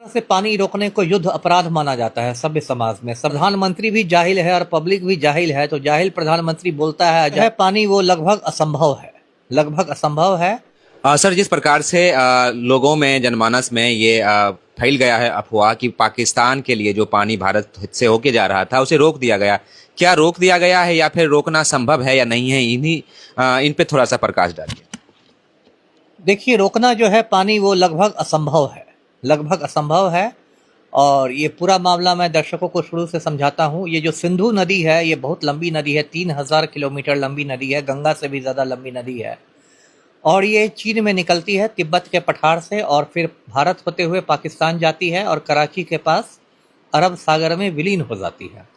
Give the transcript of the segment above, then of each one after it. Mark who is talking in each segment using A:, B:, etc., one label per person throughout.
A: से पानी रोकने को युद्ध अपराध माना जाता है सभ्य समाज में। प्रधानमंत्री भी जाहिल है और पब्लिक भी जाहिल है, तो जाहिल प्रधानमंत्री बोलता है पानी वो लगभग असंभव है, लगभग असंभव है।
B: सर, जिस प्रकार से लोगों में, जनमानस में ये फैल गया है अफवाह कि पाकिस्तान के लिए जो पानी भारत से होके जा रहा था उसे रोक दिया गया, क्या रोक दिया गया है या फिर रोकना संभव है या नहीं है, इन पे थोड़ा सा प्रकाश डालिए।
A: देखिए, रोकना जो है पानी वो लगभग असंभव है, लगभग असंभव है। और ये पूरा मामला मैं दर्शकों को शुरू से समझाता हूँ। ये जो सिंधु नदी है ये बहुत लंबी नदी है, 3000 किलोमीटर लंबी नदी है, गंगा से भी ज़्यादा लंबी नदी है। और ये चीन में निकलती है तिब्बत के पठार से और फिर भारत होते हुए पाकिस्तान जाती है और कराची के पास अरब सागर में विलीन हो जाती है।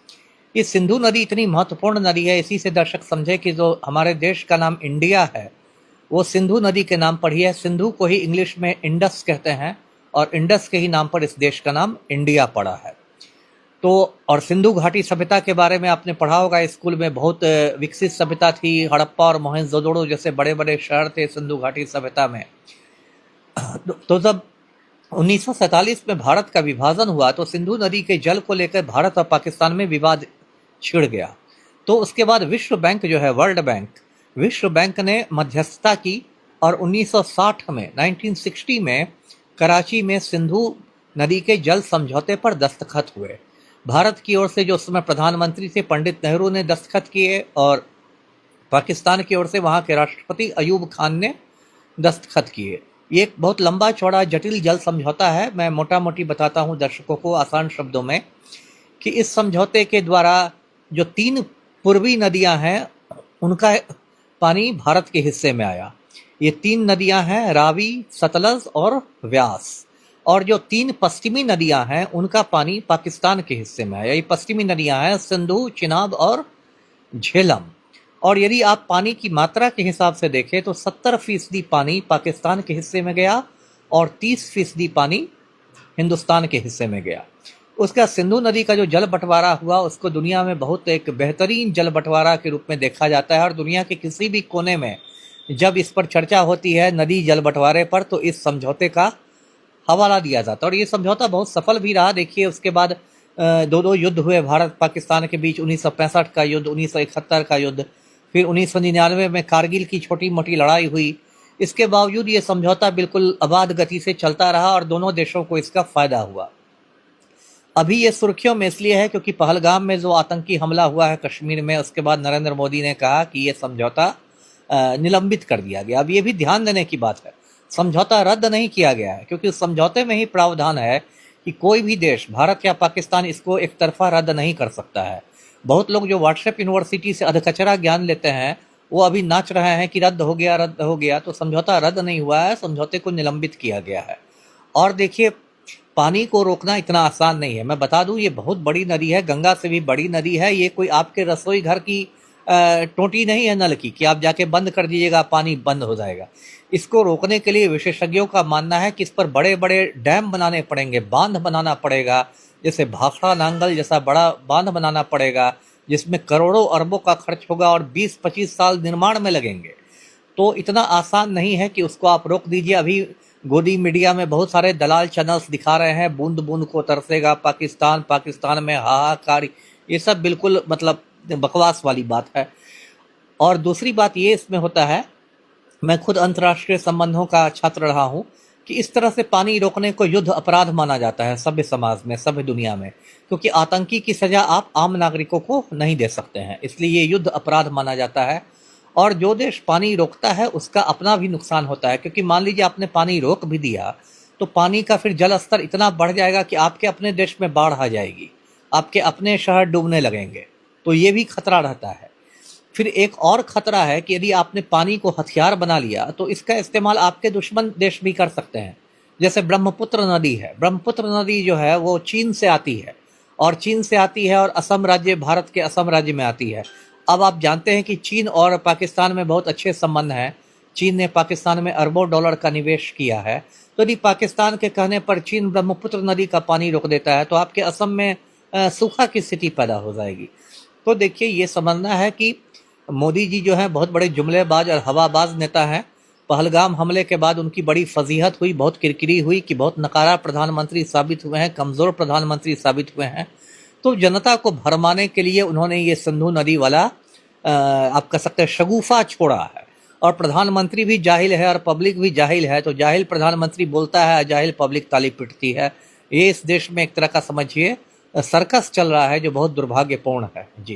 A: ये सिंधु नदी इतनी महत्वपूर्ण नदी है, इसी से दर्शक समझे कि जो हमारे देश का नाम इंडिया है वो सिंधु नदी के नाम पर ही है। सिंधु को ही इंग्लिश में इंडस कहते हैं और इंडस के ही नाम पर इस देश का नाम इंडिया पड़ा है। तो और सिंधु घाटी सभ्यता के बारे में आपने पढ़ा होगा स्कूल में, बहुत विकसित सभ्यता थी। हड़प्पा और मोहनजोदड़ो जैसे बड़े बड़े शहर थे सिंधु घाटी सभ्यता में। तो जब 1947 में भारत का विभाजन हुआ तो सिंधु नदी के जल को लेकर भारत और पाकिस्तान में विवाद छिड़ गया। तो उसके बाद विश्व बैंक जो है, वर्ल्ड बैंक, विश्व बैंक ने मध्यस्थता की और 1960 में 1960 में कराची में सिंधु नदी के जल समझौते पर दस्तखत हुए। भारत की ओर से जो उस समय प्रधानमंत्री थे पंडित नेहरू ने दस्तखत किए और पाकिस्तान की ओर से वहाँ के राष्ट्रपति अयूब खान ने दस्तखत किए। ये एक बहुत लंबा चौड़ा जटिल जल समझौता है। मैं मोटा मोटी बताता हूँ दर्शकों को आसान शब्दों में कि इस समझौते के द्वारा जो 3 पूर्वी नदियाँ हैं उनका पानी भारत के हिस्से में आया। ये 3 नदियाँ हैं, रावी, सतलज और व्यास। और जो 3 पश्चिमी नदियां हैं उनका पानी पाकिस्तान के हिस्से में है। ये पश्चिमी नदियां हैं सिंधु, चिनाब और झेलम। और यदि आप पानी की मात्रा के हिसाब से देखें तो 70% पानी पाकिस्तान के हिस्से में गया और 30% पानी हिंदुस्तान के हिस्से में गया। उसका सिंधु नदी का जो जल बंटवारा हुआ उसको दुनिया में बहुत एक बेहतरीन जल बंटवारा के रूप में देखा जाता है और दुनिया के किसी भी कोने में जब इस पर चर्चा होती है नदी जल बंटवारे पर तो इस समझौते का हवाला दिया जाता है। और ये समझौता बहुत सफल भी रहा। देखिए, उसके बाद 2 युद्ध हुए भारत पाकिस्तान के बीच, 1965 का युद्ध, 1971 का युद्ध, फिर 1999 में कारगिल की छोटी मोटी लड़ाई हुई। इसके बावजूद ये समझौता बिल्कुल अबाध गति से चलता रहा और दोनों देशों को इसका फायदा हुआ। अभी ये सुर्खियों में इसलिए है क्योंकि पहलगाम में जो आतंकी हमला हुआ है कश्मीर में, उसके बाद नरेंद्र मोदी ने कहा कि ये समझौता निलंबित कर दिया गया। अब ये भी ध्यान देने की बात है, समझौता रद्द नहीं किया गया है क्योंकि उस समझौते में ही प्रावधान है कि कोई भी देश, भारत या पाकिस्तान, इसको एक तरफा रद्द नहीं कर सकता है। बहुत लोग जो व्हाट्सएप यूनिवर्सिटी से अधकचरा ज्ञान लेते हैं वो अभी नाच रहे हैं कि रद्द हो गया, रद्द हो गया। तो समझौता रद्द नहीं हुआ है, समझौते को निलंबित किया गया है। और देखिए, पानी को रोकना इतना आसान नहीं है। मैं बता दूं ये बहुत बड़ी नदी है, गंगा से भी बड़ी नदी है। ये कोई आपके रसोई घर की टोटी नहीं है नल की कि आप जाके बंद कर दीजिएगा पानी बंद हो जाएगा। इसको रोकने के लिए विशेषज्ञों का मानना है कि इस पर बड़े बड़े डैम बनाने पड़ेंगे, बांध बनाना पड़ेगा, जैसे भाखड़ा नांगल जैसा बड़ा बांध बनाना पड़ेगा जिसमें करोड़ों अरबों का खर्च होगा और 20-25 साल निर्माण में लगेंगे। तो इतना आसान नहीं है कि उसको आप रोक दीजिए। अभी गोदी मीडिया में बहुत सारे दलाल चैनल्स दिखा रहे हैं बूंद बूंद को तरसेगा पाकिस्तान, पाकिस्तान में हाहाकार। ये सब बिल्कुल मतलब बकवास वाली बात है। और दूसरी बात ये इसमें होता है, मैं खुद अंतर्राष्ट्रीय संबंधों का छात्र रहा हूँ, कि इस तरह से पानी रोकने को युद्ध अपराध माना जाता है सभ्य समाज में, सभ्य दुनिया में, क्योंकि आतंकी की सजा आप आम नागरिकों को नहीं दे सकते हैं, इसलिए ये युद्ध अपराध माना जाता है। और जो देश पानी रोकता है उसका अपना भी नुकसान होता है, क्योंकि मान लीजिए आपने पानी रोक भी दिया तो पानी का फिर जल स्तर इतना बढ़ जाएगा कि आपके अपने देश में बाढ़ आ जाएगी, आपके अपने शहर डूबने लगेंगे। तो ये भी खतरा रहता है। फिर एक और खतरा है कि यदि आपने पानी को हथियार बना लिया तो इसका इस्तेमाल आपके दुश्मन देश भी कर सकते हैं। जैसे ब्रह्मपुत्र नदी है, ब्रह्मपुत्र नदी जो है वो चीन से आती है और चीन से आती है और असम राज्य, भारत के असम राज्य में आती है। अब आप जानते हैं कि चीन और पाकिस्तान में बहुत अच्छे संबंध हैं। चीन ने पाकिस्तान में अरबों डॉलर का निवेश किया है। तो यदि पाकिस्तान के कहने पर चीन ब्रह्मपुत्र नदी का पानी रोक देता है तो आपके असम में सूखा की स्थिति पैदा हो जाएगी। तो देखिए, ये समझना है कि मोदी जी जो है बहुत बड़े जुमलेबाज और हवाबाज नेता हैं पहलगाम हमले के बाद उनकी बड़ी फजीहत हुई, बहुत किरकिरी हुई कि बहुत नकारा प्रधानमंत्री साबित हुए हैं, कमज़ोर प्रधानमंत्री साबित हुए हैं। तो जनता को भरमाने के लिए उन्होंने ये सिंधु नदी वाला आप कह सकते हैं शगुफा छोड़ा है। और प्रधानमंत्री भी जाहिल है और पब्लिक भी जाहिल है, तो जाहिल प्रधानमंत्री बोलता है, जाहिल पब्लिक ताली पीटती है। ये इस देश में एक तरह का समझिए सर्कस चल रहा है, जो बहुत दुर्भाग्यपूर्ण है। जी।